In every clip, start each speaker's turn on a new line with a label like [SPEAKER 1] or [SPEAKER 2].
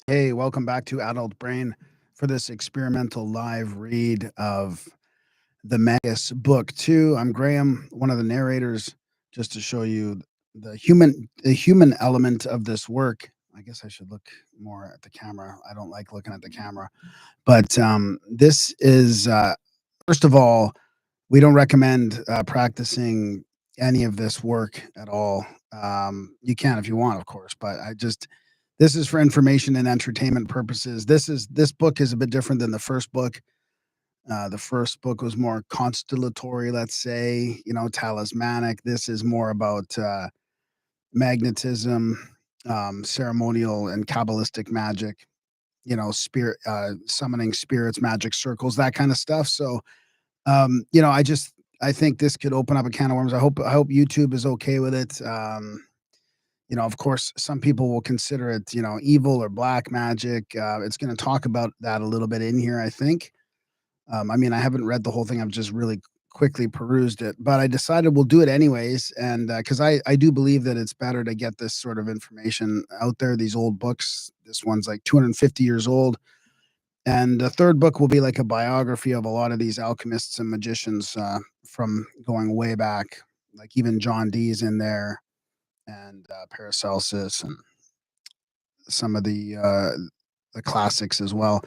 [SPEAKER 1] Hey, welcome back to Adult Brain for this experimental live read of the MAGUS book 2. I'm Graham, one of the narrators, just to show you the human element of this work. I guess I should look more at the camera. I don't like looking at the camera. But this is first of all, we don't recommend practicing any of this work at all. You can if you want, of course, but this is for information and entertainment purposes. This book is a bit different than the first book. The first book was more constellatory, let's say, talismanic. This is more about magnetism, ceremonial and Cabalistic magic, spirit, summoning spirits, magic circles, that kind of stuff. So, I think this could open up a can of worms. I hope YouTube is okay with it. Of course, some people will consider it, evil or black magic. It's going to talk about that a little bit in here, I think. I haven't read the whole thing. I've just really quickly perused it, but I decided we'll do it anyways. And because I do believe that it's better to get this sort of information out there, these old books. This one's like 250 years old. And the third book will be like a biography of a lot of these alchemists and magicians from going way back, like even John Dee's in there and Paracelsus and some of the classics as well.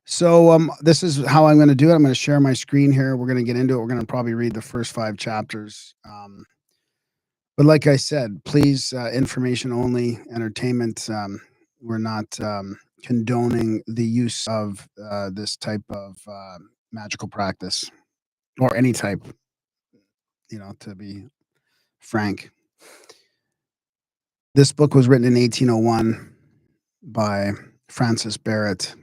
[SPEAKER 1] So this is how I'm going to do it. I'm going to share my screen here. We're going to get into it. We're going to probably read the first 5 chapters. But like I said, please, information only, entertainment. We're not condoning the use of this type of magical practice or any type, to be frank. This book was written in 1801 by Francis Barrett.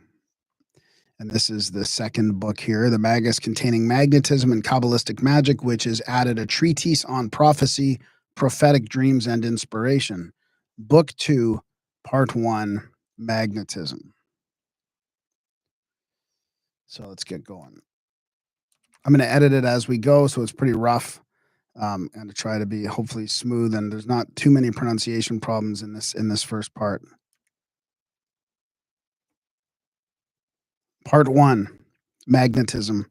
[SPEAKER 1] And this is the second book here, the Magus containing magnetism and Cabalistic magic, which has added a treatise on prophecy, prophetic dreams, and inspiration. Book 2, Part 1, Magnetism. So let's get going. I'm going to edit it as we go, so it's pretty rough, and to try to be hopefully smooth, and there's not too many pronunciation problems in this first part. Part 1, Magnetism.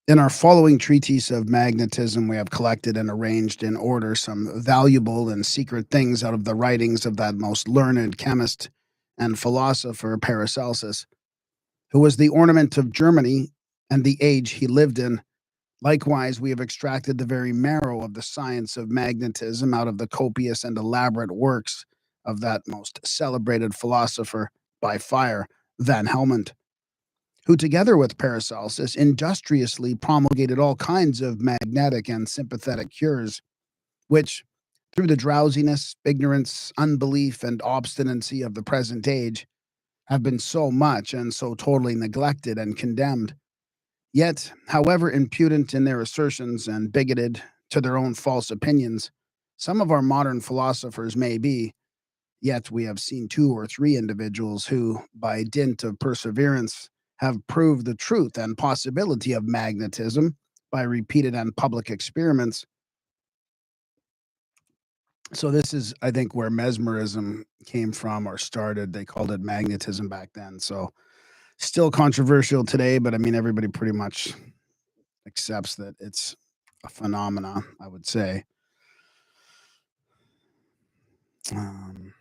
[SPEAKER 1] In our following treatise of magnetism, we have collected and arranged in order some valuable and secret things out of the writings of that most learned chemist and philosopher Paracelsus, who was the ornament of Germany and the age he lived in. Likewise, we have extracted the very marrow of the science of magnetism out of the copious and elaborate works of that most celebrated philosopher by fire, Van Helmont, who together with Paracelsus industriously promulgated all kinds of magnetic and sympathetic cures, which, through the drowsiness, ignorance, unbelief, and obstinacy of the present age, have been so much and so totally neglected and condemned. Yet, however impudent in their assertions and bigoted to their own false opinions some of our modern philosophers may be, yet we have seen 2 or 3 individuals who, by dint of perseverance, have proved the truth and possibility of magnetism by repeated and public experiments. So this is, I think, where mesmerism came from or started. They called it magnetism back then. So still controversial today, but everybody pretty much accepts that it's a phenomena, I would say. Um,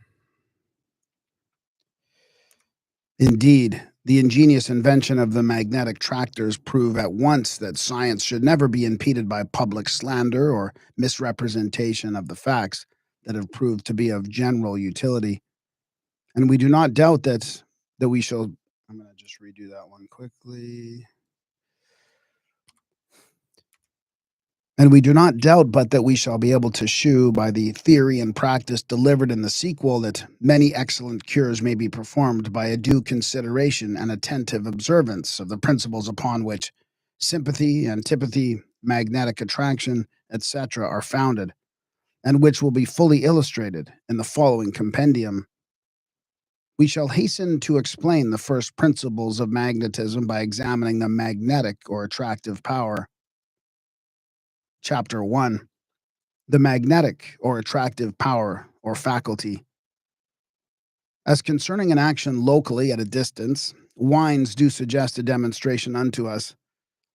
[SPEAKER 1] Indeed, the ingenious invention of the magnetic tractors prove at once that science should never be impeded by public slander or misrepresentation of the facts that have proved to be of general utility. And we do not doubt that we shall. I'm going to just redo that one quickly. And we do not doubt but that we shall be able to shew by the theory and practice delivered in the sequel that many excellent cures may be performed by a due consideration and attentive observance of the principles upon which sympathy, antipathy, magnetic attraction, etc., are founded, and which will be fully illustrated in the following compendium. We shall hasten to explain the first principles of magnetism by examining the magnetic or attractive power. Chapter 1. The magnetic or attractive power or faculty. As concerning an action locally at a distance, wines do suggest a demonstration unto us.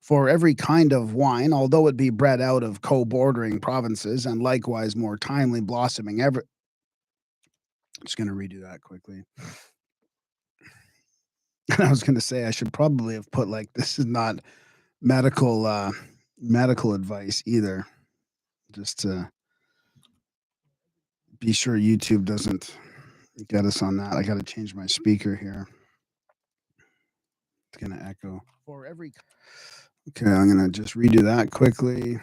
[SPEAKER 1] For every kind of wine, although it be bred out of co-bordering provinces, and likewise more timely blossoming ever. I'm just going to redo that quickly. I was going to say I should probably have put like this is not medical advice either, just to be sure YouTube doesn't get us on that. I got to change my speaker here. It's going to echo. Okay, I'm going to just redo that quickly.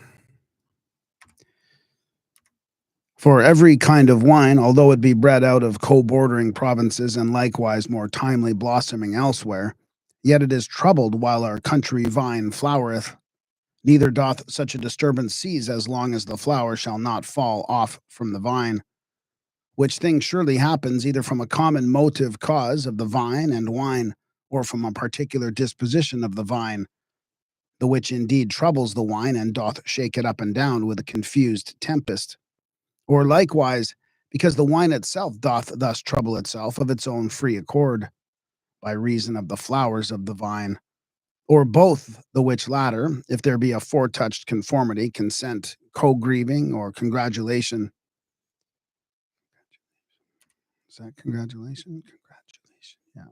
[SPEAKER 1] For every kind of wine, although it be bred out of co-bordering provinces and likewise more timely blossoming elsewhere, yet it is troubled while our country vine flowereth. Neither doth such a disturbance cease as long as the flower shall not fall off from the vine, which thing surely happens either from a common motive cause of the vine and wine, or from a particular disposition of the vine, the which indeed troubles the wine and doth shake it up and down with a confused tempest. Or likewise, because the wine itself doth thus trouble itself of its own free accord, by reason of the flowers of the vine, or both, the which latter, if there be a foretouched conformity, consent, co-grieving, or congratulation. Is that congratulation? Congratulation, yeah.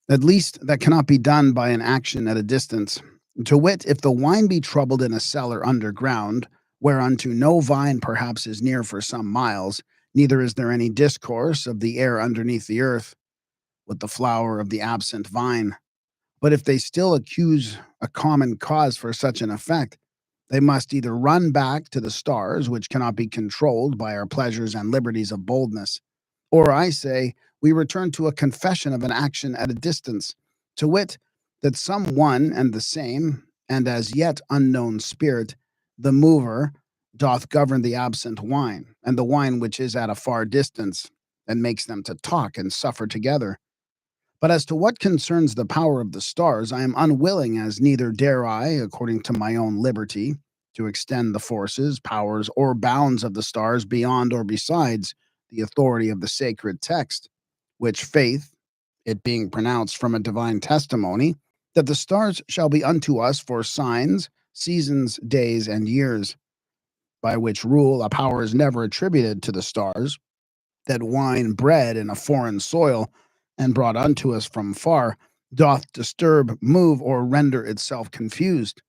[SPEAKER 1] At least that cannot be done by an action at a distance. To wit, if the wine be troubled in a cellar underground, whereunto no vine perhaps is near for some miles, neither is there any discourse of the air underneath the earth, with the flower of the absent vine. But if they still accuse a common cause for such an effect, they must either run back to the stars, which cannot be controlled by our pleasures and liberties of boldness, or I say, we return to a confession of an action at a distance, to wit, that some one and the same, and as yet unknown spirit, the mover, doth govern the absent wine, and the wine which is at a far distance, and makes them to talk and suffer together. But as to what concerns the power of the stars, I am unwilling, as neither dare I, according to my own liberty, to extend the forces, powers, or bounds of the stars beyond or besides the authority of the sacred text, which faith, it being pronounced from a divine testimony, that the stars shall be unto us for signs, seasons, days, and years, by which rule a power is never attributed to the stars, that wine bred in a foreign soil and brought unto us from far doth disturb, move, or render itself confused.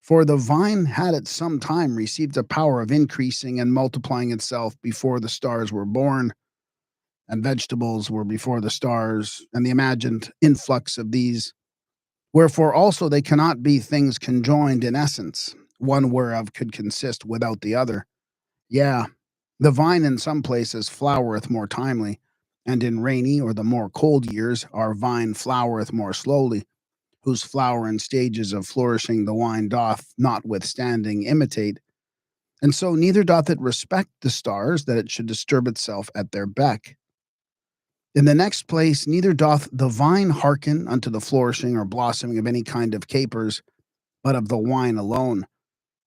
[SPEAKER 1] For the vine had at some time received a power of increasing and multiplying itself before the stars were born, and vegetables were before the stars, and the imagined influx of these. Wherefore also they cannot be things conjoined in essence, one whereof could consist without the other. Yeah, the vine in some places flowereth more timely, and in rainy or the more cold years our vine flowereth more slowly, whose flower and stages of flourishing the wine doth notwithstanding imitate. And so neither doth it respect the stars that it should disturb itself at their beck. In the next place, neither doth the vine hearken unto the flourishing or blossoming of any kind of capers, but of the wine alone.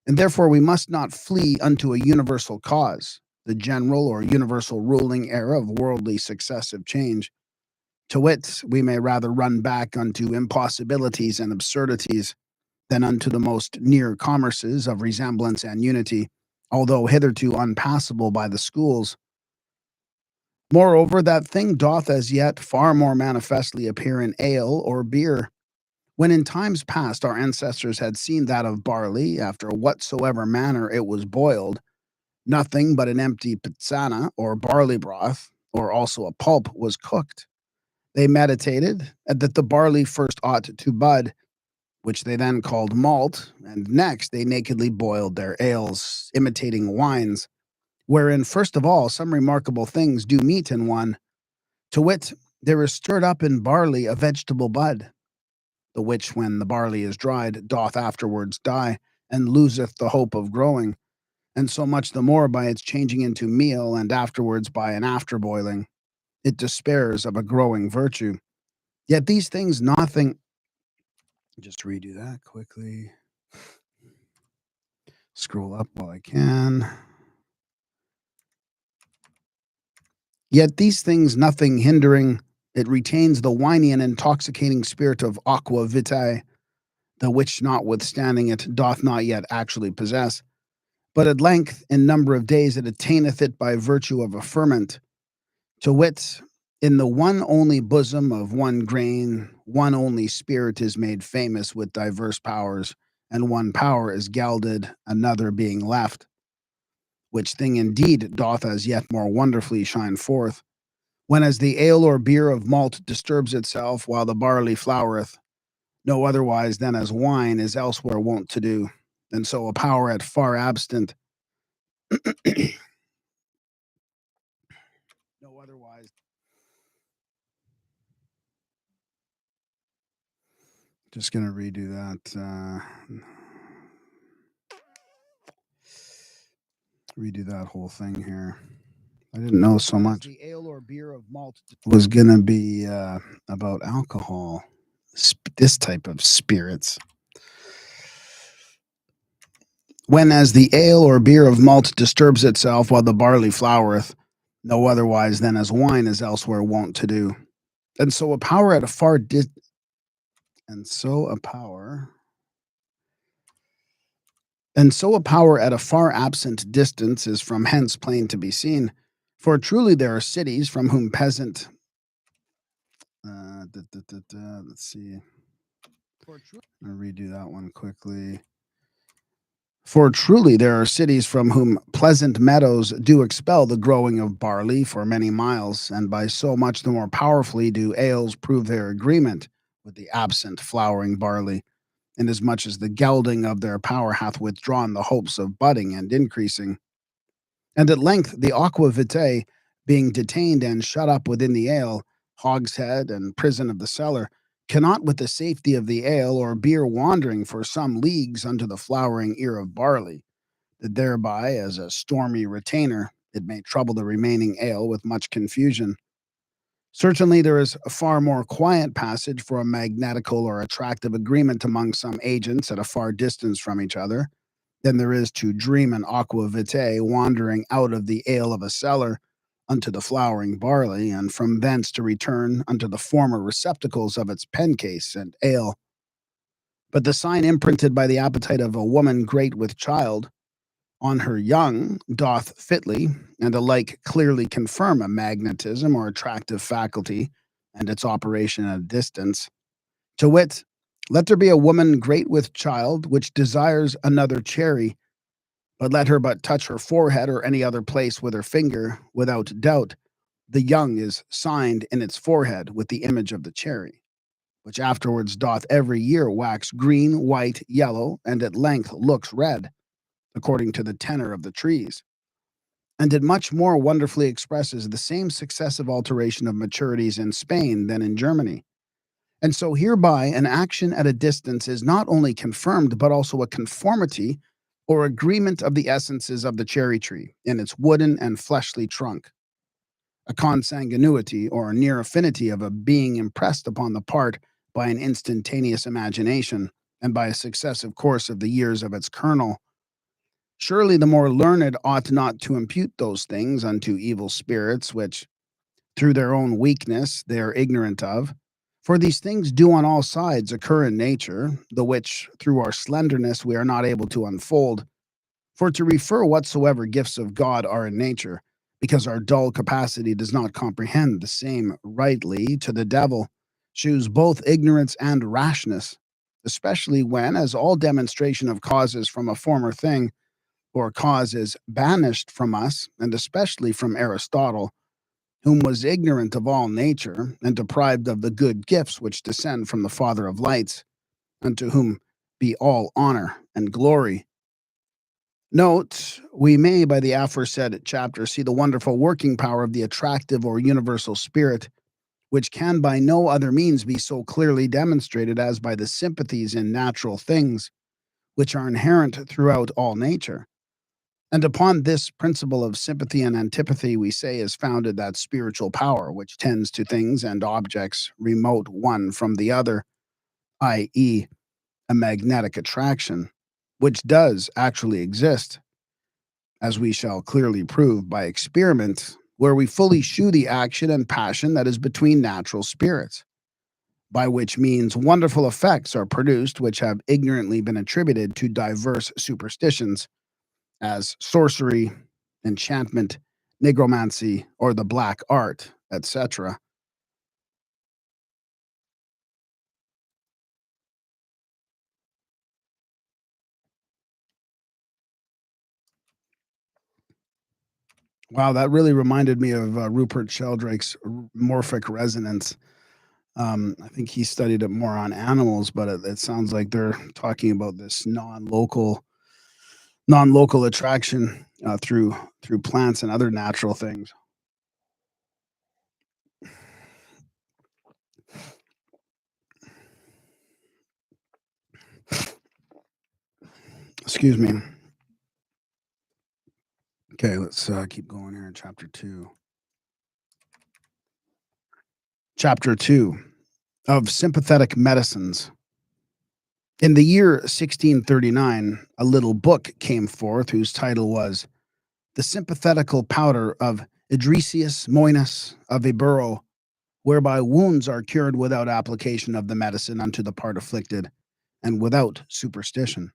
[SPEAKER 1] And therefore we must not flee unto a universal cause, the general or universal ruling era of worldly successive change. To wit, we may rather run back unto impossibilities and absurdities than unto the most near commerces of resemblance and unity, although hitherto unpassable by the schools. Moreover, that thing doth as yet far more manifestly appear in ale or beer. When in times past our ancestors had seen that of barley, after whatsoever manner it was boiled, nothing but an empty pizzana or barley broth, or also a pulp, was cooked. They meditated that the barley first ought to bud, which they then called malt, and next they nakedly boiled their ales, imitating wines, wherein first of all some remarkable things do meet in one. To wit, there is stirred up in barley a vegetable bud, the which, when the barley is dried, doth afterwards die, and loseth the hope of growing, and so much the more by its changing into meal, and afterwards by an afterboiling. It despairs of a growing virtue. Yet these things nothing. Just redo that quickly. Scroll up while I can. Yet these things nothing hindering, it retains the winy and intoxicating spirit of aqua vitae, the which notwithstanding it doth not yet actually possess, but at length in number of days it attaineth it by virtue of a ferment, to wit, in the one only bosom of one grain, one only spirit is made famous with diverse powers, and one power is gelded, another being left, which thing indeed doth as yet more wonderfully shine forth, when as the ale or beer of malt disturbs itself while the barley flowereth, no otherwise than as wine is elsewhere wont to do, and so a power at far absent, no otherwise. Just gonna redo that. Redo that whole thing here. I didn't know so much. The ale or beer of malt was gonna be about alcohol, this type of spirits. When as the ale or beer of malt disturbs itself while the barley flowereth, no otherwise than as wine is elsewhere wont to do, and so a power at a far and so a power at a far absent distance is from hence plain to be seen. For truly there are cities from whom peasant. Let's see. I'll redo that one quickly. For truly there are cities from whom pleasant meadows do expel the growing of barley for many miles, and by so much the more powerfully do ales prove their agreement with the absent flowering barley, inasmuch as the gelding of their power hath withdrawn the hopes of budding and increasing. And at length the aqua vitae, being detained and shut up within the ale, hogshead and prison of the cellar, cannot with the safety of the ale or beer wandering for some leagues unto the flowering ear of barley, that thereby, as a stormy retainer, it may trouble the remaining ale with much confusion. Certainly there is a far more quiet passage for a magnetical or attractive agreement among some agents at a far distance from each other, than there is to dream an aqua vitae wandering out of the ale of a cellar unto the flowering barley, and from thence to return unto the former receptacles of its pencase and ale. But the sign imprinted by the appetite of a woman great with child on her young doth fitly and alike clearly confirm a magnetism or attractive faculty and its operation at a distance. To wit, let there be a woman great with child, which desires another cherry, but let her but touch her forehead or any other place with her finger, without doubt, the young is signed in its forehead with the image of the cherry, which afterwards doth every year wax green, white, yellow, and at length looks red, according to the tenor of the trees. And it much more wonderfully expresses the same successive alteration of maturities in Spain than in Germany. And so hereby an action at a distance is not only confirmed, but also a conformity or agreement of the essences of the cherry tree in its wooden and fleshly trunk, a consanguinity or near affinity of a being impressed upon the part by an instantaneous imagination and by a successive course of the years of its kernel. Surely the more learned ought not to impute those things unto evil spirits which, through their own weakness, they are ignorant of. For these things do on all sides occur in nature, the which, through our slenderness, we are not able to unfold. For to refer whatsoever gifts of God are in nature, because our dull capacity does not comprehend the same rightly, to the devil, shews both ignorance and rashness, especially when, as all demonstration of causes from a former thing, or cause is banished from us, and especially from Aristotle, whom was ignorant of all nature, and deprived of the good gifts which descend from the Father of lights, unto whom be all honor and glory. Note, we may, by the aforesaid chapter, see the wonderful working power of the attractive or universal spirit, which can by no other means be so clearly demonstrated as by the sympathies in natural things, which are inherent throughout all nature. And upon this principle of sympathy and antipathy, we say, is founded that spiritual power which tends to things and objects remote one from the other, i.e., a magnetic attraction, which does actually exist, as we shall clearly prove by experiment where we fully shew the action and passion that is between natural spirits, by which means wonderful effects are produced which have ignorantly been attributed to diverse superstitions, as sorcery, enchantment, necromancy, or the black art, etc. Wow, that really reminded me of Rupert Sheldrake's morphic resonance. I think he studied it more on animals, but it sounds like they're talking about this non-local attraction through plants and other natural things. Excuse me. Okay, let's keep going here in chapter 2. Chapter 2 of Sympathetic Medicines. In the year 1639, a little book came forth whose title was The Sympathetical Powder of Idrisius Moinus of Ibero, whereby wounds are cured without application of the medicine unto the part afflicted, and without superstition,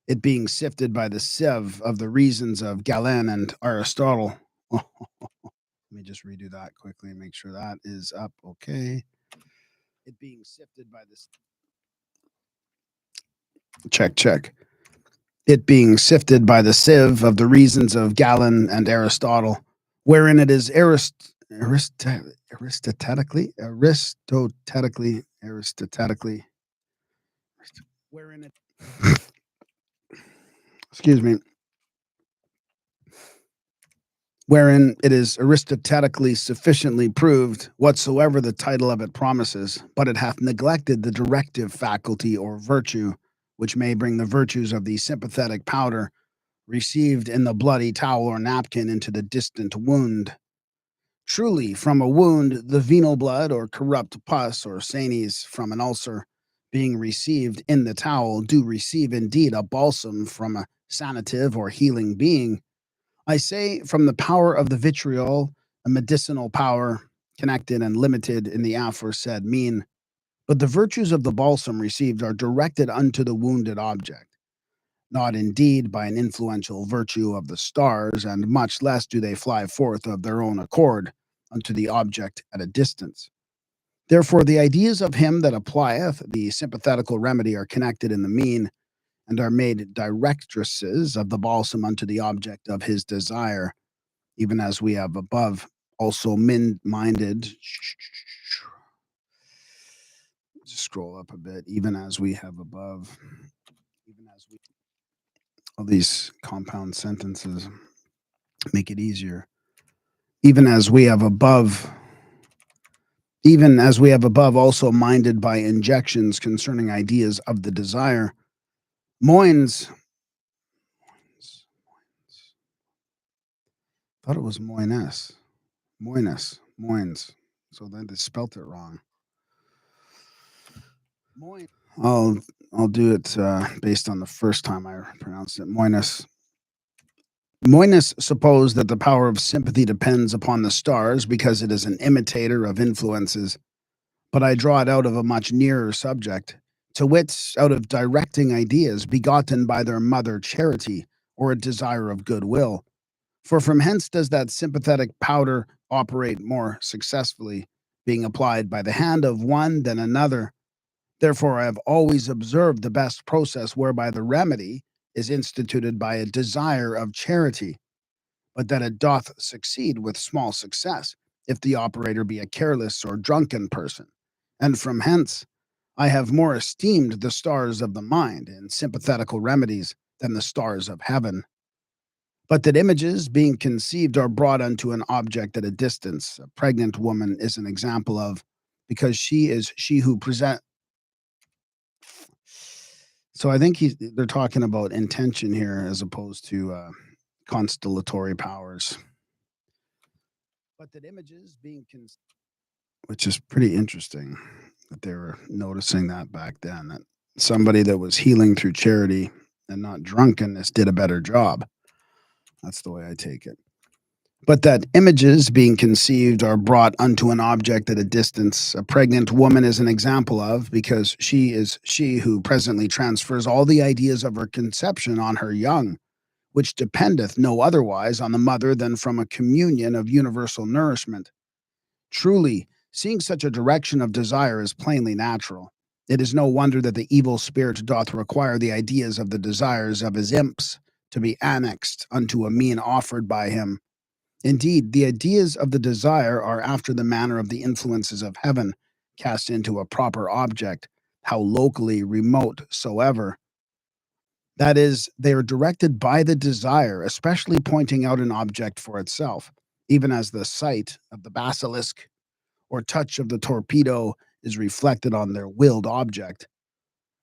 [SPEAKER 1] it being sifted by the sieve of the reasons of Galen and Aristotle. Let me just redo that quickly and make sure that is up okay. It being sifted by this. Check. It being sifted by the sieve of the reasons of Galen and Aristotle, wherein it is Aristotetically, wherein it, excuse me, wherein it is Aristotetically sufficiently proved whatsoever the title of it promises, but it hath neglected the directive faculty or virtue, which may bring the virtues of the sympathetic powder received in the bloody towel or napkin into the distant wound. Truly, from a wound, the venal blood or corrupt pus or sanies from an ulcer being received in the towel do receive indeed a balsam from a sanative or healing being. I say from the power of the vitriol, a medicinal power connected and limited in the aforesaid mean, but the virtues of the balsam received are directed unto the wounded object, not indeed by an influential virtue of the stars, and much less do they fly forth of their own accord unto the object at a distance. Therefore, the ideas of him that applieth the sympathetical remedy are connected in the mean, and are made directresses of the balsam unto the object of his desire, even as we have above also minded. Just scroll up a bit, even as we have above, even as we, all these compound sentences make it easier. Even as we have above also minded by injections concerning ideas of the desire. Moines. Thought it was Moines. So then they spelt it wrong. I'll do it based on the first time I pronounced it. Moines. Moines supposed that the power of sympathy depends upon the stars because it is an imitator of influences, but I draw it out of a much nearer subject, to wit, out of directing ideas begotten by their mother charity, or a desire of goodwill. For from hence does that sympathetic powder operate more successfully, being applied by the hand of one than another. Therefore, I have always observed the best process whereby the remedy is instituted by a desire of charity, but that it doth succeed with small success, if the operator be a careless or drunken person. And from hence, I have more esteemed the stars of the mind in sympathetical remedies than the stars of heaven. But that images, being conceived, are brought unto an object at a distance. A pregnant woman is an example of, because she is she who present. So I think they're talking about intention here as opposed to constellatory powers. But that images being which is pretty interesting that they were noticing that back then, that somebody that was healing through charity and not drunkenness did a better job. That's the way I take it. but that images being conceived are brought unto an object at a distance. A pregnant woman is an example of, because she is she who presently transfers all the ideas of her conception on her young, which dependeth no otherwise on the mother than from a communion of universal nourishment. Truly, seeing such a direction of desire is plainly natural. It is no wonder that the evil spirit doth require the ideas of the desires of his imps to be annexed unto a mean offered by him. Indeed, the ideas of the desire are after the manner of the influences of heaven, cast into a proper object, how locally remote soever. That is, they are directed by the desire, especially pointing out an object for itself, even as the sight of the basilisk or touch of the torpedo is reflected on their willed object.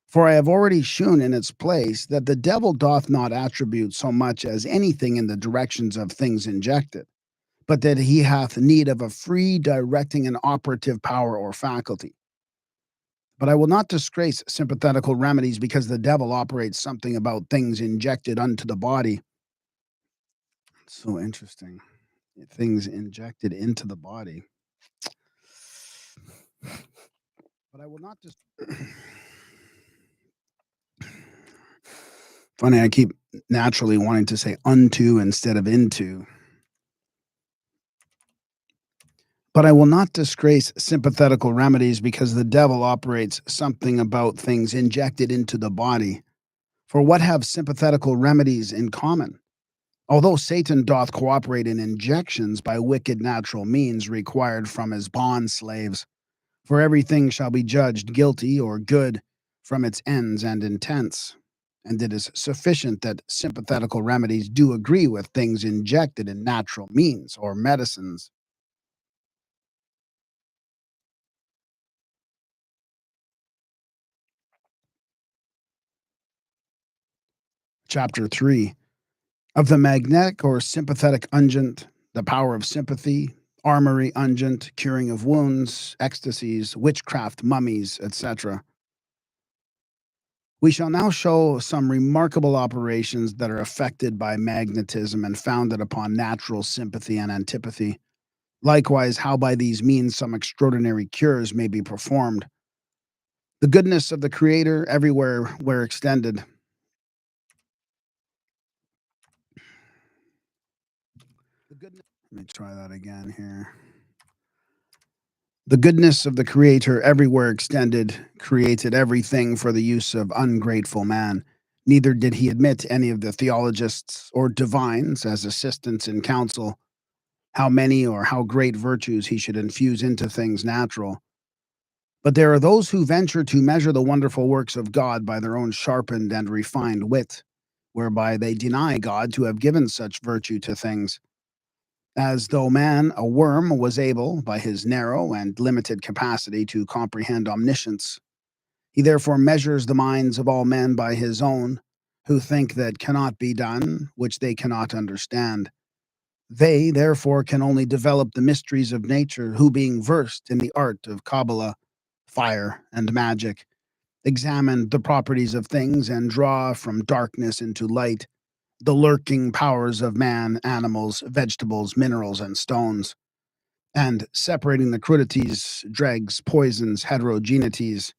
[SPEAKER 1] For I have already shewn in its place that the devil doth not attribute so much as anything in the directions of things injected, but that he hath need of a free directing and operative power or faculty. But I will not disgrace sympathetical remedies because the devil operates something about things injected unto the body. So interesting. Things injected into the body. But I will not just. Funny, I keep naturally wanting to say unto instead of into. But I will not disgrace sympathetical remedies because the devil operates something about things injected into the body. For what have sympathetical remedies in common? Although Satan doth cooperate in injections by wicked natural means required from his bond slaves, for everything shall be judged guilty or good from its ends and intents. And it is sufficient that sympathetical remedies do agree with things injected in natural means or medicines. Chapter 3 of the magnetic or sympathetic unguent, the power of sympathy, armary unguent, curing of wounds, ecstasies, witchcraft, mummies, etc. We shall now show some remarkable operations that are effected by magnetism and founded upon natural sympathy and antipathy. Likewise, how by these means some extraordinary cures may be performed. The goodness of the Creator everywhere where extended. Let me try that again here. The goodness of the Creator everywhere extended, created everything for the use of ungrateful man. Neither did he admit any of the theologists or divines as assistants in counsel, how many or how great virtues he should infuse into things natural. But there are those who venture to measure the wonderful works of God by their own sharpened and refined wit, whereby they deny God to have given such virtue to things, as though man, a worm, was able, by his narrow and limited capacity, to comprehend omniscience. He therefore measures the minds of all men by his own, who think that cannot be done, which they cannot understand. They, therefore, can only develop the mysteries of nature, who, being versed in the art of Kabbalah, fire, and magic, examine the properties of things and draw from darkness into light the lurking powers of man, animals, vegetables, minerals, and stones, and separating the crudities, dregs, poisons, heterogeneities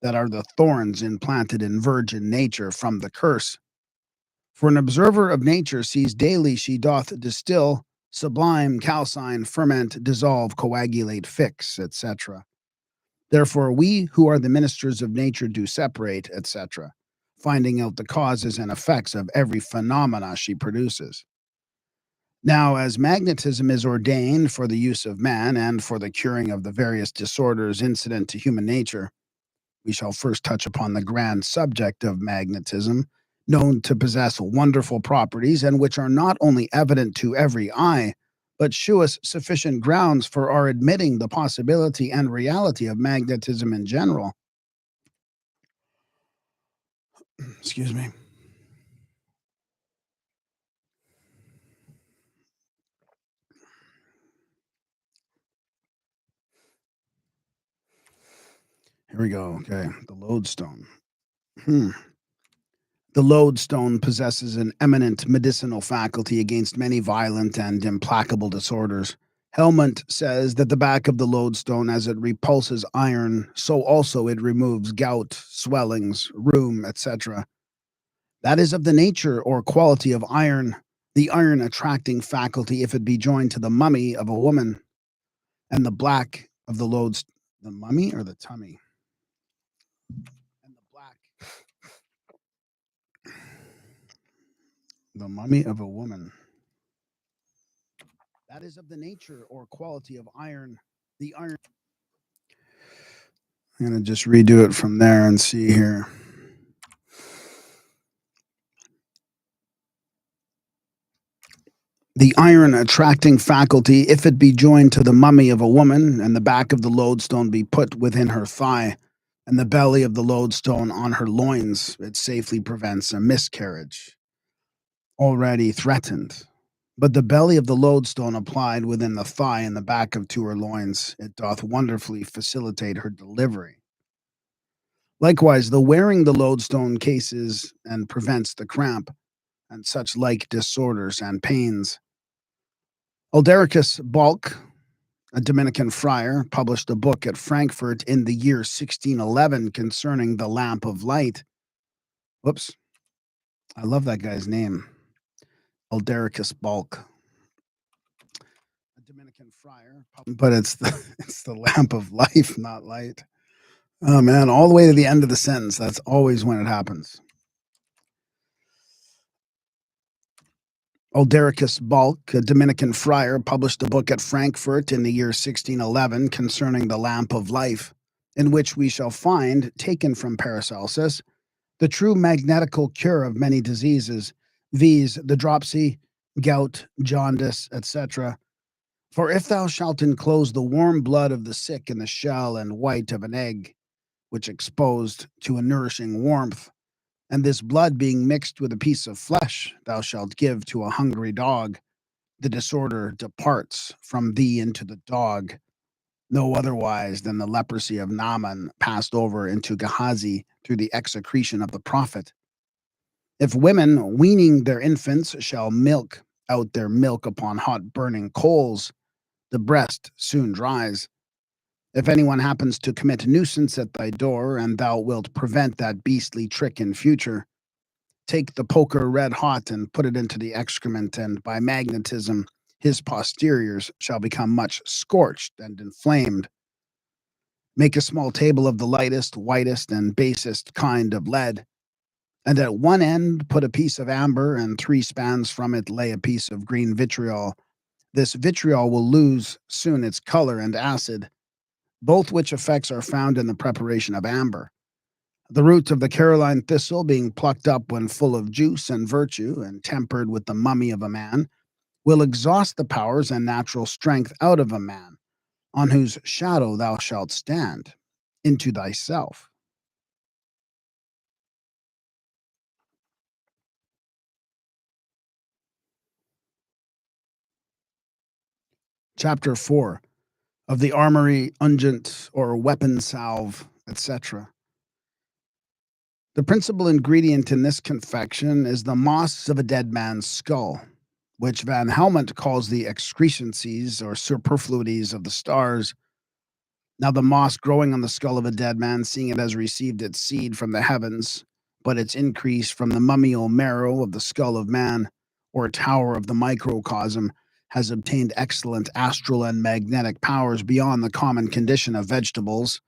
[SPEAKER 1] that are the thorns implanted in virgin nature from the curse. For an observer of nature sees daily she doth distill, sublime, calcine, ferment, dissolve, coagulate, fix, etc. Therefore, we who are the ministers of nature do separate, etc., finding out the causes and effects of every phenomena she produces. Now, as magnetism is ordained for the use of man and for the curing of the various disorders incident to human nature, we shall first touch upon the grand subject of magnetism, known to possess wonderful properties and which are not only evident to every eye, but shew us sufficient grounds for our admitting the possibility and reality of magnetism in general. Excuse me. Here we go. Okay. The lodestone. Hmm. The lodestone possesses an eminent medicinal faculty against many violent and implacable disorders. Helmont says that the back of the lodestone, as it repulses iron, so also it removes gout, swellings, rheum, etc. That is of the nature or quality of iron, the iron attracting faculty if it be joined to the mummy of a woman, and the black of the lodestone. The mummy or the tummy? And the black. The mummy of a woman. That is of the nature or quality of iron, the iron. I'm going to just redo it from there and see here. The iron attracting faculty, if it be joined to the mummy of a woman, and the back of the lodestone be put within her thigh, and the belly of the lodestone on her loins, it safely prevents a miscarriage already threatened. But the belly of the lodestone applied within the thigh and the back of to her loins, it doth wonderfully facilitate her delivery. Likewise, the wearing the lodestone cases and prevents the cramp, and such like disorders and pains. Aldericus Balk, a Dominican friar, published a book at Frankfurt in the year 1611 concerning the lamp of light. Whoops. I love that guy's name. Aldericus Balk. A Dominican friar, but it's the lamp of life, not light. Oh man, all the way to the end of the sentence. That's always when it happens. Aldericus Balk, a Dominican friar, published a book at Frankfurt in the year 1611 concerning the lamp of life, in which we shall find, taken from Paracelsus, the true magnetical cure of many diseases, viz., the dropsy, gout, jaundice, etc. For if thou shalt enclose the warm blood of the sick in the shell and white of an egg, which exposed to a nourishing warmth, and this blood being mixed with a piece of flesh thou shalt give to a hungry dog, the disorder departs from thee into the dog, no otherwise than the leprosy of Naaman passed over into Gehazi through the execration of the prophet. If women weaning their infants shall milk out their milk upon hot burning coals, the breast soon dries. If anyone happens to commit nuisance at thy door, and thou wilt prevent that beastly trick in future, take the poker red hot and put it into the excrement, and by magnetism his posteriors shall become much scorched and inflamed. Make a small table of the lightest, whitest, and basest kind of lead, and at one end put a piece of amber, and 3 spans from it lay a piece of green vitriol. This vitriol will lose soon its color and acid, both which effects are found in the preparation of amber. The root of the Caroline thistle being plucked up when full of juice and virtue, and tempered with the mummy of a man, will exhaust the powers and natural strength out of a man, on whose shadow thou shalt stand, into thyself. Chapter 4 of the Armary, Unguent, or Weapon Salve, etc. The principal ingredient in this confection is the moss of a dead man's skull, which Van Helmont calls the excrescencies or superfluities of the stars. Now the moss growing on the skull of a dead man, seeing it has received its seed from the heavens, but its increase from the mummial marrow of the skull of man, or tower of the microcosm, has obtained excellent astral and magnetic powers beyond the common condition of vegetables,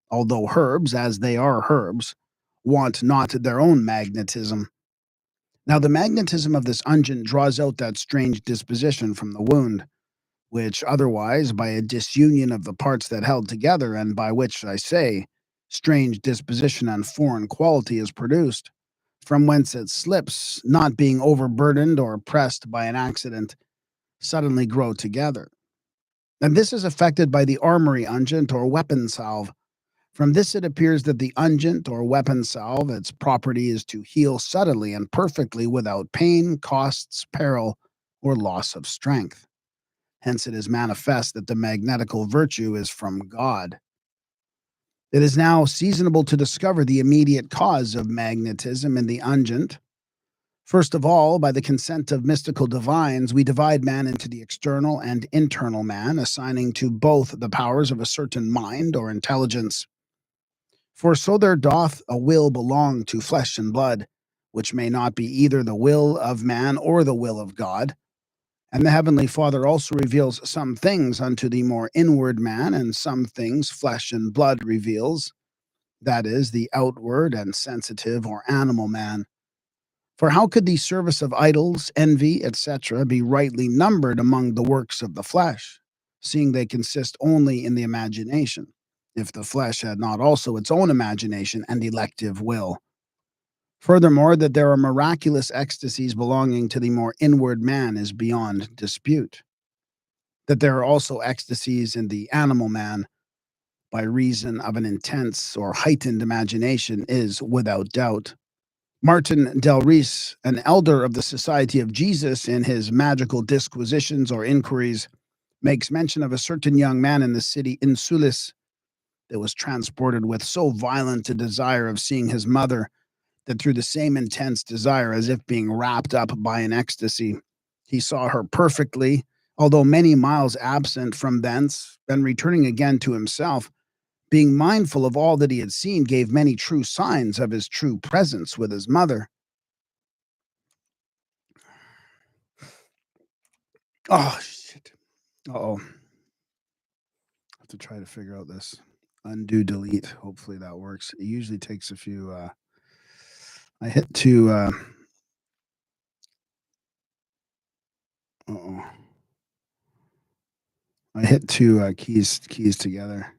[SPEAKER 1] although herbs, as they are herbs, want not their own magnetism. Now the magnetism of this unguent draws out that strange disposition from the wound, which otherwise, by a disunion of the parts that held together, and by which, I say, strange disposition and foreign quality is produced, from whence it slips, not being overburdened or pressed by an accident, suddenly grow together. And this is effected by the armory unguent or weapon salve. From this it appears that the unguent or weapon salve, its property is to heal subtly and perfectly without pain, costs, peril, or loss of strength. Hence it is manifest that the magnetical virtue is from God. It is now seasonable to discover the immediate cause of magnetism in the unguent, First of all, by the consent of mystical divines, we divide man into the external and internal man, assigning to both the powers of a certain mind or intelligence. For so there doth a will belong to flesh and blood, which may not be either the will of man or the will of God. And the Heavenly Father also reveals some things unto the more inward man, and some things flesh and blood reveals, that is, the outward and sensitive or animal man. For how could the service of idols, envy, etc., be rightly numbered among the works of the flesh, seeing they consist only in the imagination, if the flesh had not also its own imagination and elective will? Furthermore, that there are miraculous ecstasies belonging to the more inward man is beyond dispute. That there are also ecstasies in the animal man, by reason of an intense or heightened imagination, is without doubt. Martin del Rees, an elder of the Society of Jesus, in his magical disquisitions or inquiries, makes mention of a certain young man in the city Insulis that was transported with so violent a desire of seeing his mother that through the same intense desire, as if being wrapped up by an ecstasy, he saw her perfectly, although many miles absent from thence, and returning again to himself, being mindful of all that he had seen, gave many true signs of his true presence with his mother. Oh, shit. Uh-oh. I have to try to figure out this undo delete. Hopefully that works. It usually takes a few. I hit two. Uh-oh. I hit two keys together.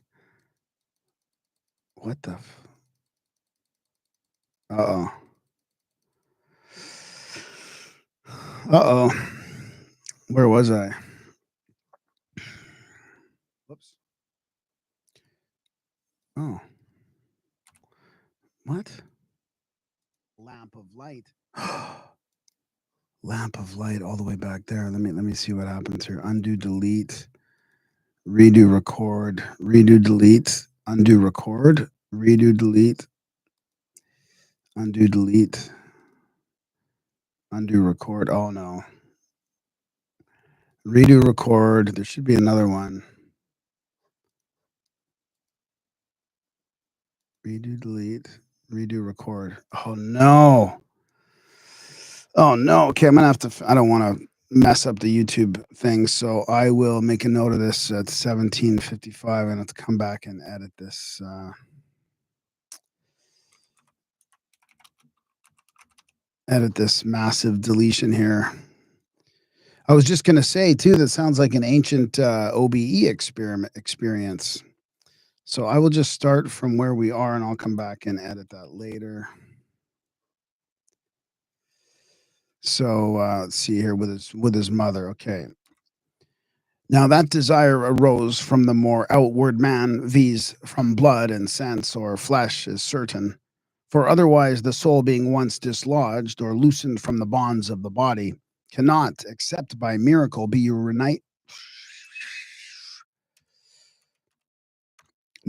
[SPEAKER 1] What the? Uh-oh. Uh-oh. Where was I? Whoops. Oh. What? Lamp of light. Lamp of light all the way back there. Let me see what happens here. Undo delete. Redo record. Redo delete. Undo record. Redo delete. Undo delete. Undo record. Oh no. Redo record. There should be another one. Redo delete. Redo record. Oh no. Oh no. Okay, I'm gonna have to. I don't want to mess up the YouTube thing, so I will make a note of this at 17:55. I have to come back and edit this. Edit this massive deletion here. I was just gonna say too. That sounds like an ancient OBE experience. So I will just start from where we are, and I'll come back and edit that later. So let's see here with his mother. Okay. Now that desire arose from the more outward man, viz., from blood and sense or flesh, is certain. For otherwise, the soul being once dislodged or loosened from the bonds of the body, cannot, except by miracle, be reunited.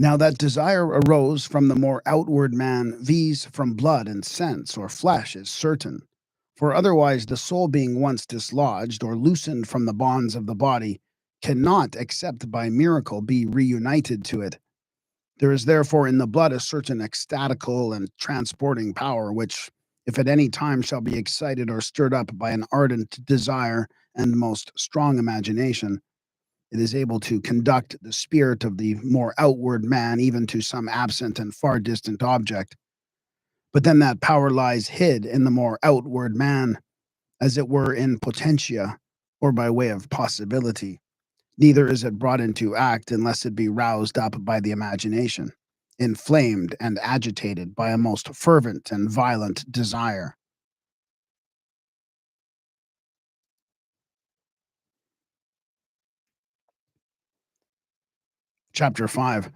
[SPEAKER 1] Now that desire arose from the more outward man, viz., from blood and sense or flesh, is certain. For otherwise, the soul being once dislodged or loosened from the bonds of the body, cannot, except by miracle, be reunited to it. There is therefore in the blood a certain ecstatical and transporting power, which, if at any time shall be excited or stirred up by an ardent desire and most strong imagination, it is able to conduct the spirit of the more outward man even to some absent and far distant object. But then that power lies hid in the more outward man, as it were in potentia, or by way of possibility. Neither is it brought into act unless it be roused up by the imagination, inflamed and agitated by a most fervent and violent desire. Chapter 5.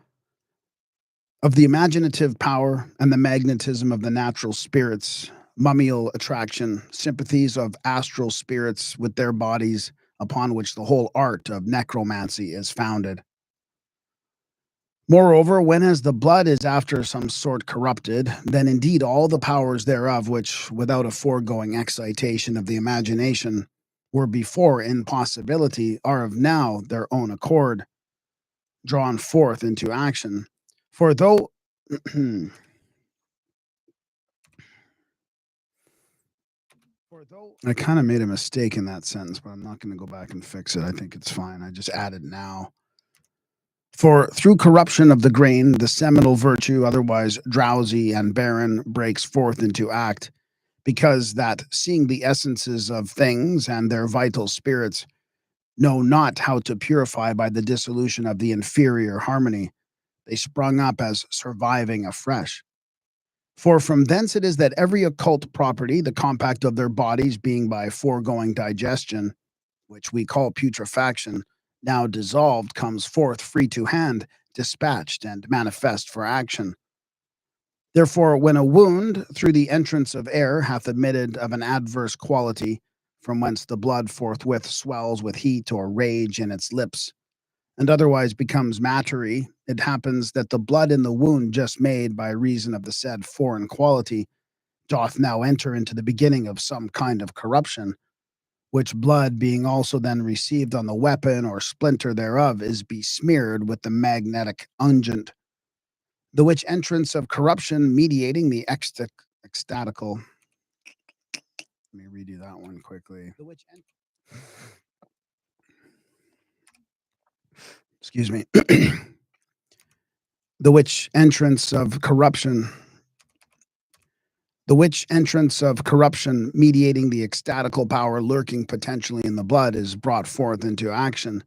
[SPEAKER 1] Of the imaginative power and the magnetism of the natural spirits, mummial attraction, sympathies of astral spirits with their bodies, upon which the whole art of necromancy is founded. Moreover, when as the blood is after some sort corrupted, then indeed all the powers thereof, which without a foregoing excitation of the imagination were before in possibility, are of now their own accord drawn forth into action. For though I kind of made a mistake in that sentence, but I'm not going to go back and fix it. I think it's fine. I just add it now. For through corruption of the grain, the seminal virtue, otherwise drowsy and barren, breaks forth into act, because that seeing the essences of things and their vital spirits know not how to purify by the dissolution of the inferior harmony, they sprung up as surviving afresh. For from thence it is that every occult property, the compact of their bodies being by foregoing digestion, which we call putrefaction, now dissolved, comes forth free to hand, dispatched, and manifest for action. Therefore, when a wound, through the entrance of air, hath admitted of an adverse quality, from whence the blood forthwith swells with heat or rage in its lips, and otherwise becomes mattery, it happens that the blood in the wound just made by reason of the said foreign quality doth now enter into the beginning of some kind of corruption, which blood being also then received on the weapon or splinter thereof is besmeared with the magnetic unguent, the which entrance of corruption mediating the ecstatical. Let me redo that one quickly. Excuse me. The which entrance of corruption mediating the ecstatical power lurking potentially in the blood is brought forth into action,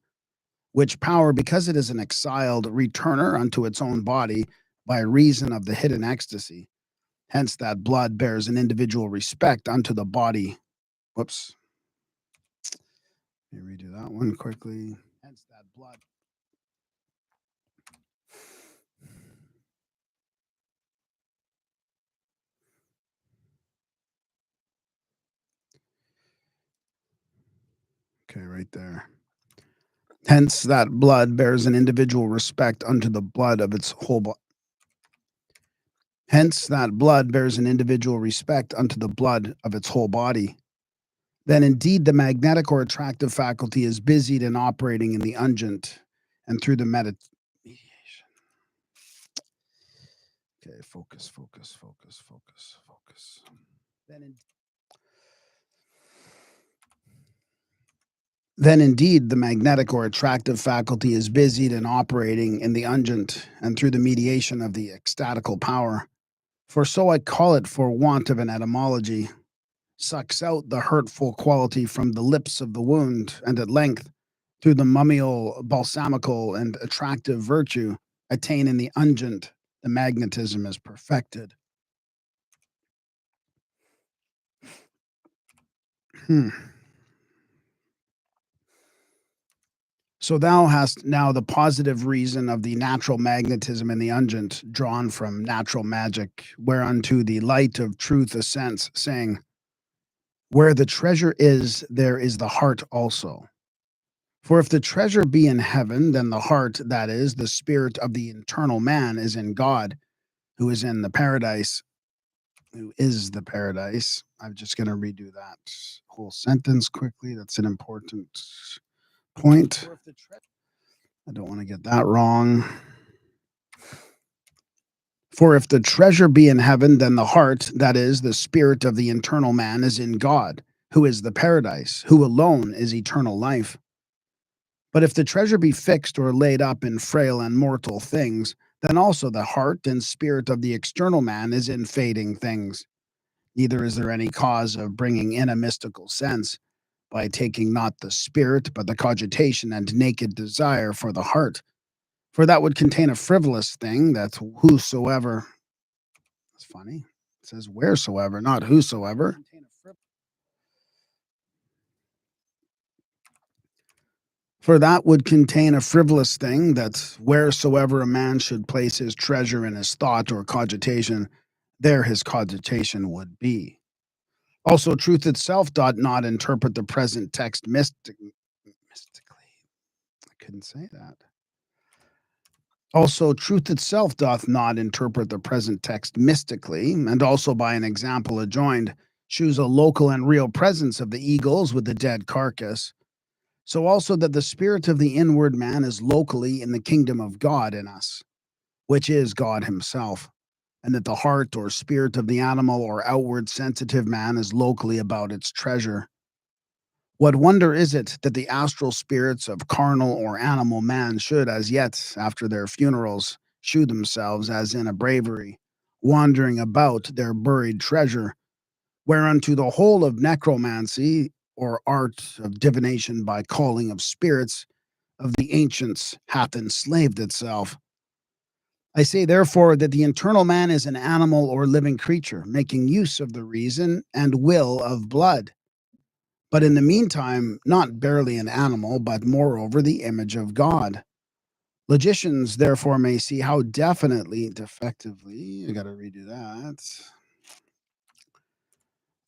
[SPEAKER 1] which power, because it is an exiled returner unto its own body by reason of the hidden ecstasy, hence that blood bears an individual respect unto the body. Whoops. Let me redo that one quickly. Hence that blood. Okay, right there. Hence that blood bears an individual respect unto the blood of its whole body. Hence that blood bears an individual respect unto the blood of its whole body. Then indeed the magnetic or attractive faculty is busied and operating in the unguent and through the mediation. Okay, focus. Then indeed the magnetic or attractive faculty is busied and operating in the unguent and through the mediation of the ecstatical power. For so I call it for want of an etymology, sucks out the hurtful quality from the lips of the wound, and at length, through the mummial, balsamical, and attractive virtue, attain in the unguent, the magnetism is perfected. So thou hast now the positive reason of the natural magnetism in the unguent, drawn from natural magic, whereunto the light of truth ascends, saying, where the treasure is, there is the heart also. For if the treasure be in heaven, then the heart, that is, the spirit of the internal man, is in God, who is in the paradise, who is the paradise. I'm just going to redo that whole sentence quickly. That's an important point. I don't want to get that wrong. For if the treasure be in heaven, then the heart, that is, the spirit of the internal man, is in God, who is the paradise, who alone is eternal life. But if the treasure be fixed or laid up in frail and mortal things, then also the heart and spirit of the external man is in fading things. Neither is there any cause of bringing in a mystical sense, by taking not the spirit, but the cogitation and naked desire for the heart. For that would contain a frivolous thing, that whosoever, it's funny, it says wheresoever, not whosoever. For that would contain a frivolous thing, that wheresoever a man should place his treasure in his thought or cogitation, there his cogitation would be. Also, truth itself doth not interpret the present text mystically. I couldn't say that. Also, truth itself doth not interpret the present text mystically, and also by an example adjoined, shews a local and real presence of the eagles with the dead carcass. So also that the spirit of the inward man is locally in the kingdom of God in us, which is God himself, and that the heart or spirit of the animal or outward sensitive man is locally about its treasure. What wonder is it that the astral spirits of carnal or animal man should, as yet, after their funerals, shew themselves as in a bravery, wandering about their buried treasure, whereunto the whole of necromancy, or art of divination by calling of spirits, of the ancients hath enslaved itself. I say therefore that the internal man is an animal or living creature, making use of the reason and will of blood, but in the meantime, not barely an animal, but moreover the image of God. Logicians therefore may see how definitely, defectively, I gotta redo that.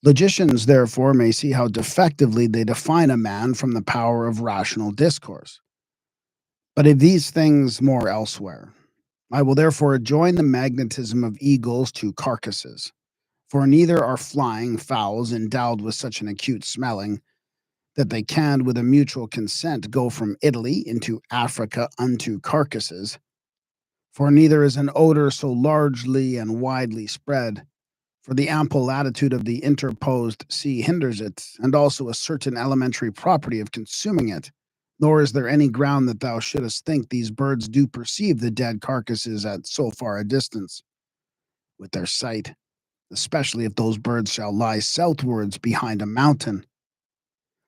[SPEAKER 1] Logicians therefore may see how defectively they define a man from the power of rational discourse. But of these things more elsewhere. I will therefore join the magnetism of eagles to carcasses, for neither are flying fowls endowed with such an acute smelling that they can, with a mutual consent, go from Italy into Africa unto carcasses, for neither is an odor so largely and widely spread, for the ample latitude of the interposed sea hinders it, and also a certain elementary property of consuming it. Nor is there any ground that thou shouldest think these birds do perceive the dead carcasses at so far a distance with their sight, especially if those birds shall lie southwards behind a mountain.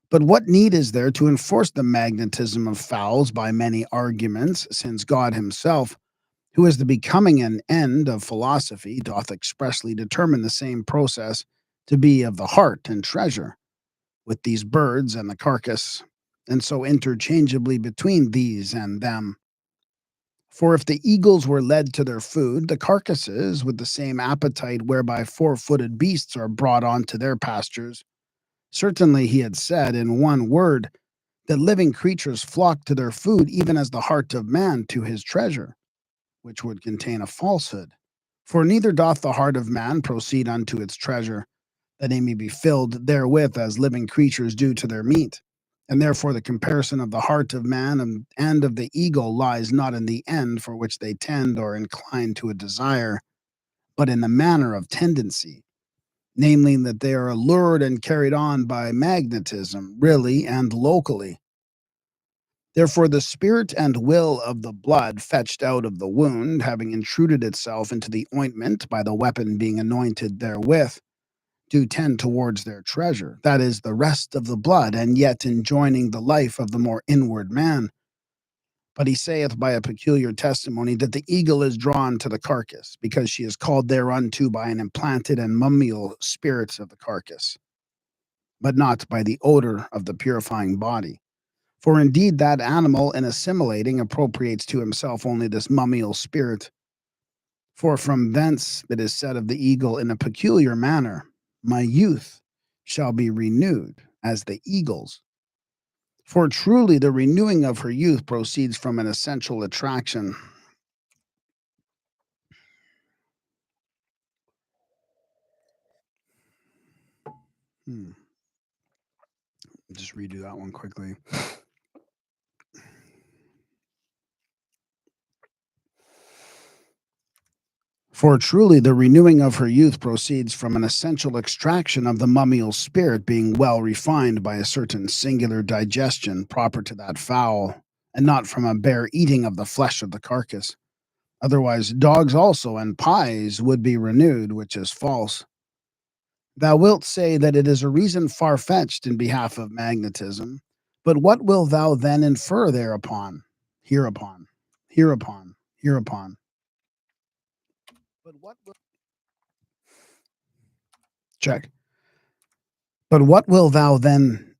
[SPEAKER 1] But what need is there to enforce the magnetism of fowls by many arguments, since God himself, who is the becoming and end of philosophy, doth expressly determine the same process to be of the heart and treasure, with these birds and the carcass, and so interchangeably between these and them. For if the eagles were led to their food, the carcasses, with the same appetite whereby four-footed beasts are brought on to their pastures, certainly he had said in one word that living creatures flock to their food even as the heart of man to his treasure, which would contain a falsehood. For neither doth the heart of man proceed unto its treasure, that he may be filled therewith as living creatures do to their meat. And therefore the comparison of the heart of man and of the eagle lies not in the end for which they tend or incline to a desire, but in the manner of tendency, namely that they are allured and carried on by magnetism, really and locally. Therefore, the spirit and will of the blood fetched out of the wound, having intruded itself into the ointment by the weapon being anointed therewith, do tend towards their treasure, that is, the rest of the blood, and yet enjoining the life of the more inward man. But he saith by a peculiar testimony that the eagle is drawn to the carcass, because she is called thereunto by an implanted and mummial spirit of the carcass, but not by the odor of the purifying body. For indeed that animal, in assimilating, appropriates to himself only this mummial spirit. For from thence it is said of the eagle in a peculiar manner, my youth shall be renewed as the eagle's. For truly the renewing of her youth proceeds from an essential attraction. Hmm. Just redo that one quickly. For truly the renewing of her youth proceeds from an essential extraction of the mummial spirit being well refined by a certain singular digestion proper to that fowl, and not from a bare eating of the flesh of the carcass. Otherwise dogs also and pies would be renewed, which is false. Thou wilt say that it is a reason far-fetched in behalf of magnetism, but what wilt thou then infer thereupon? Hereupon, hereupon, hereupon. But what will check? But what wilt thou then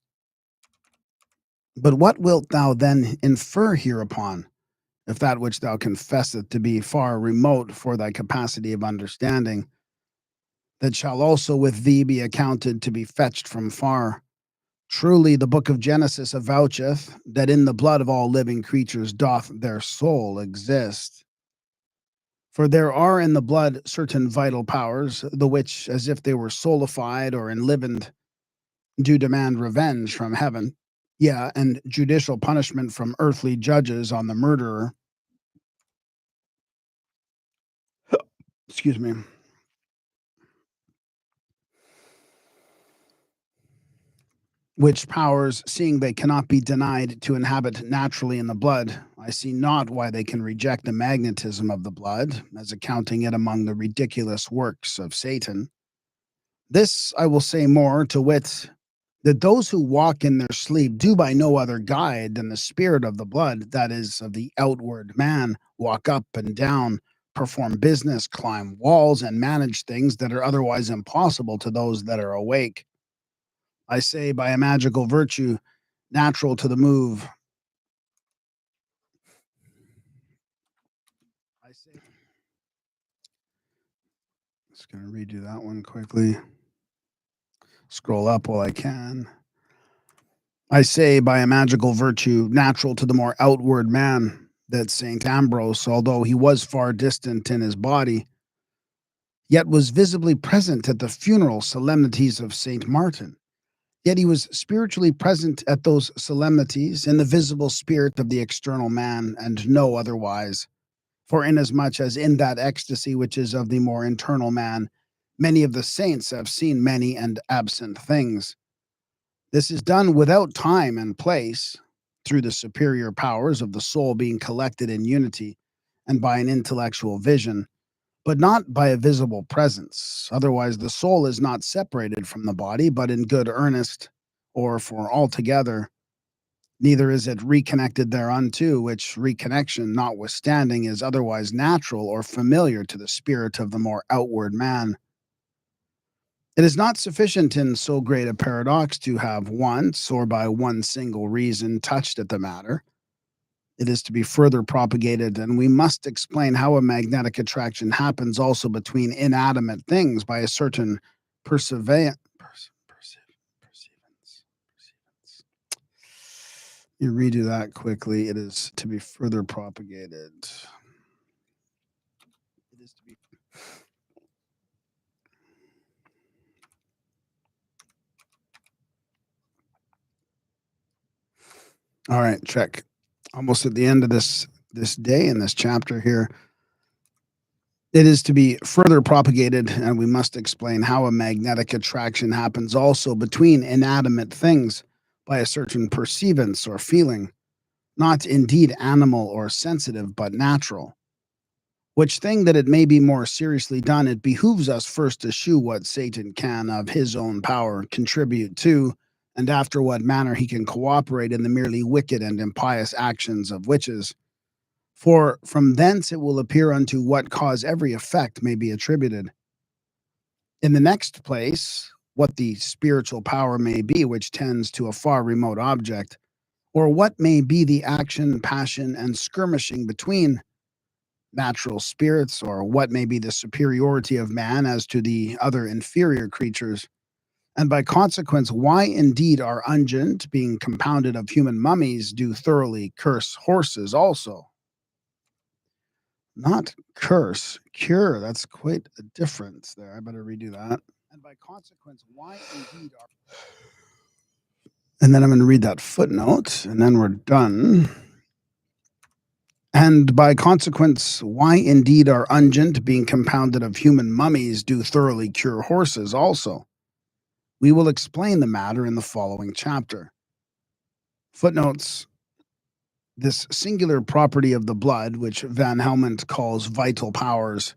[SPEAKER 1] but what wilt thou then infer hereupon, if that which thou confesseth to be far remote for thy capacity of understanding, that shall also with thee be accounted to be fetched from far? Truly, the book of Genesis avoucheth that in the blood of all living creatures doth their soul exist. For there are in the blood certain vital powers, the which, as if they were soulified or enlivened, do demand revenge from heaven, yeah, and judicial punishment from earthly judges on the murderer. Excuse me. Which powers, seeing they cannot be denied to inhabit naturally in the blood, I see not why they can reject the magnetism of the blood, as accounting it among the ridiculous works of Satan. This I will say more, to wit, that those who walk in their sleep do by no other guide than the spirit of the blood, that is, of the outward man, walk up and down, perform business, climb walls, and manage things that are otherwise impossible to those that are awake. I say by a magical virtue, natural to the move. I say, just going to redo that one quickly. Scroll up while I can. I say by a magical virtue, natural to the more outward man, that St. Ambrose, although he was far distant in his body, yet was visibly present at the funeral solemnities of St. Martin. Yet he was spiritually present at those solemnities in the visible spirit of the external man, and no otherwise. For inasmuch as in that ecstasy which is of the more internal man, many of the saints have seen many and absent things. This is done without time and place, through the superior powers of the soul being collected in unity, and by an intellectual vision, but not by a visible presence. Otherwise, the soul is not separated from the body, but in good earnest, or for altogether. Neither is it reconnected thereunto, which reconnection, notwithstanding, is otherwise natural or familiar to the spirit of the more outward man. It is not sufficient in so great a paradox to have once, or by one single reason, touched at the matter. It is to be further propagated, and we must explain how a magnetic attraction happens also between inanimate things by a certain perseverance. You redo that quickly. It is to be further propagated. It is to be. All right, check. Almost at the end of this day in this chapter here. It is to be further propagated, and we must explain how a magnetic attraction happens also between inanimate things by a certain perceivance or feeling, not indeed animal or sensitive, but natural. Which thing that it may be more seriously done, it behooves us first to shew what Satan can of his own power contribute to, and after what manner he can cooperate in the merely wicked and impious actions of witches. For from thence it will appear unto what cause every effect may be attributed. In the next place, what the spiritual power may be which tends to a far remote object, or what may be the action, passion, and skirmishing between natural spirits, or what may be the superiority of man as to the other inferior creatures, and by consequence why indeed our Unguent, being compounded of human mummies, do thoroughly curse horses also. Not curse, cure. That's quite a difference there. I better redo that. And by consequence, why indeed are. And then I'm going to read that footnote, and then we're done. And by consequence, why indeed are Unguent, being compounded of human mummies, do thoroughly cure horses also. We will explain the matter in the following chapter. Footnotes. This singular property of the blood, which Van Helmont calls vital powers,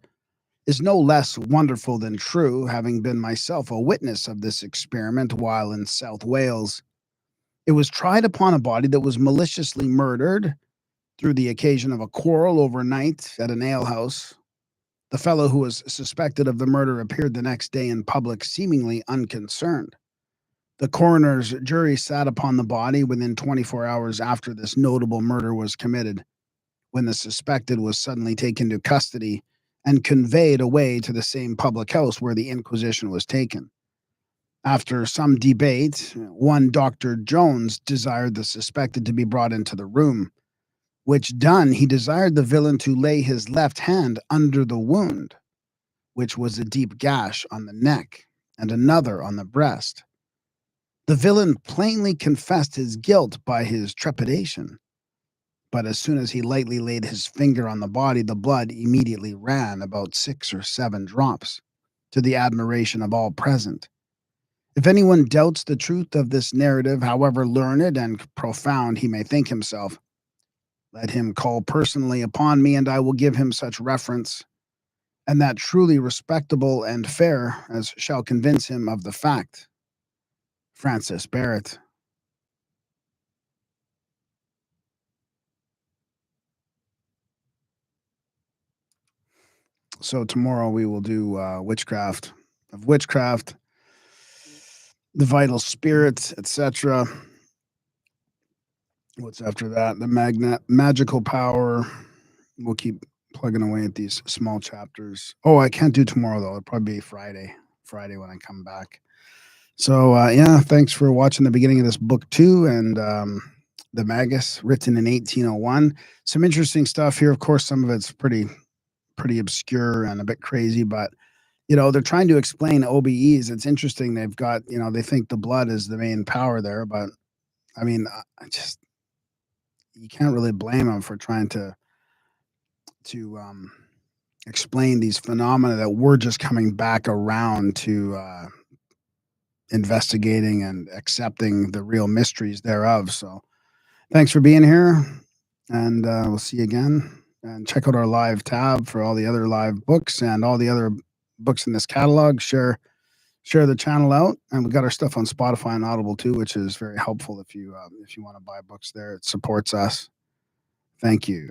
[SPEAKER 1] is no less wonderful than true, having been myself a witness of this experiment while in South Wales. It was tried upon a body that was maliciously murdered through the occasion of a quarrel overnight at an alehouse. The fellow who was suspected of the murder appeared the next day in public, seemingly unconcerned. The coroner's jury sat upon the body within 24 hours after this notable murder was committed, when the suspected was suddenly taken to custody and conveyed away to the same public house where the inquisition was taken. After some debate, one Dr. Jones desired the suspected to be brought into the room, which done, he desired the villain to lay his left hand under the wound, which was a deep gash on the neck and another on the breast. The villain plainly confessed his guilt by his trepidation, but as soon as he lightly laid his finger on the body, the blood immediately ran, about 6 or 7 drops, to the admiration of all present. If anyone doubts the truth of this narrative, however learned and profound he may think himself, let him call personally upon me, and I will give him such reference, and that truly respectable and fair as shall convince him of the fact. Francis Barrett. So tomorrow we will do Witchcraft, the Vital Spirit, etc. What's after that? The Magical Power. We'll keep plugging away at these small chapters. Oh, I can't do tomorrow, though. It'll probably be Friday when I come back. So, yeah, thanks for watching the beginning of this book 2 and the Magus, written in 1801. Some interesting stuff here. Of course, some of it's pretty obscure and a bit crazy, but they're trying to explain OBEs. It's interesting. They've got, they think the blood is the main power there, but I mean, you can't really blame them for trying to explain these phenomena that we're just coming back around to investigating and accepting the real mysteries thereof. So thanks for being here, and we'll see you again. And check out our live tab for all the other live books and all the other books in this catalog. Share the channel out, and we got our stuff on Spotify and Audible too, which is very helpful if you want to buy books there. It supports us. Thank you.